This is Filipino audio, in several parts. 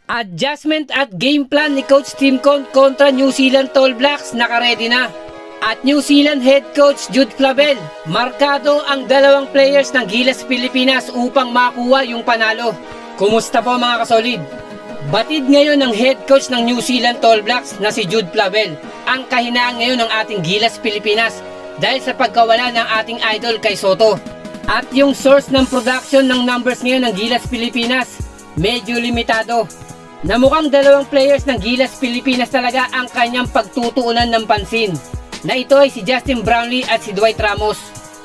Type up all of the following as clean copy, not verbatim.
Adjustment at game plan ni Coach Tim Cone kontra New Zealand All Blacks nakaredy na. At New Zealand head coach Jude Flavel, markado ang dalawang players ng Gilas Pilipinas upang makuha yung panalo. Kumusta po mga kasolid? Batid ngayon ng head coach ng New Zealand All Blacks na si Jude Flavel ang kahinaan ngayon ng ating Gilas Pilipinas dahil sa pagkawala ng ating idol kay Soto. At yung source ng production ng numbers ngayon ng Gilas Pilipinas medyo limitado. Na mukhang dalawang players ng Gilas Pilipinas talaga ang kanyang pagtutuunan ng pansin. Na ito ay si Justin Brownlee at si Dwight Ramos.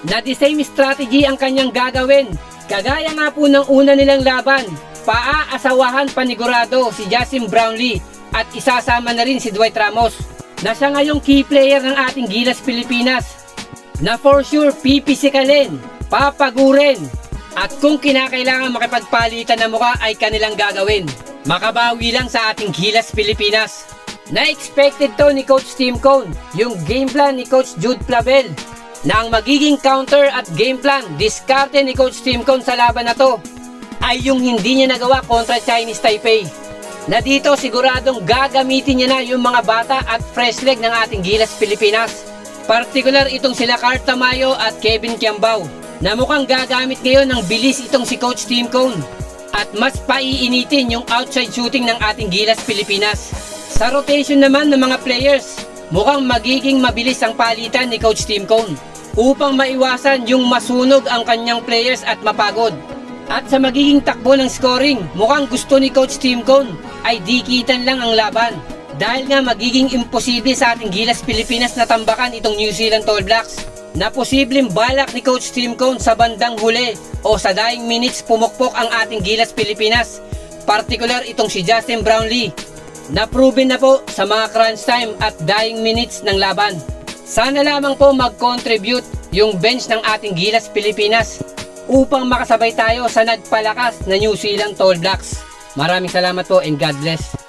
Na the same strategy ang kanyang gagawin. Kagaya nga po ng una nilang laban, paaasawahan panigurado si Justin Brownlee at isasama na rin si Dwight Ramos. Na siya ngayong key player ng ating Gilas Pilipinas. Na for sure pipisikalin, papagurin, at kung kinakailangan makipagpalitan na mukha ay kanilang gagawin. Makabawi lang sa ating Gilas Pilipinas. Na-expected to ni Coach Tim Cone, yung game plan ni Coach Jude Flavel, na ang magiging counter at game plan, diskarte ni Coach Tim Cone sa laban na to, ay yung hindi niya nagawa kontra Chinese Taipei. Na dito siguradong gagamitin niya na yung mga bata at fresh leg ng ating Gilas Pilipinas. Partikular itong sila Carl Tamayo at Kevin Kiambao, na mukhang gagamit ngayon ng bilis itong si Coach Tim Cone. At mas paiinitin yung outside shooting ng ating Gilas Pilipinas. Sa rotation naman ng mga players, mukhang magiging mabilis ang palitan ni Coach Tim Cone upang maiwasan yung masunog ang kanyang players at mapagod. At sa magiging takbo ng scoring, mukhang gusto ni Coach Tim Cone ay dikitan lang ang laban. Dahil nga magiging imposible sa ating Gilas Pilipinas na tambakan itong New Zealand All Blacks. Na posibleng balak ni Coach Tim Cone sa bandang huli o sa dying minutes pumukpok ang ating Gilas Pilipinas. Partikular itong si Justin Brownlee, na proven na po sa mga crunch time at dying minutes ng laban. Sana lamang po mag-contribute yung bench ng ating Gilas Pilipinas upang makasabay tayo sa nagpalakas na New Zealand All Blacks. Maraming salamat po and God bless.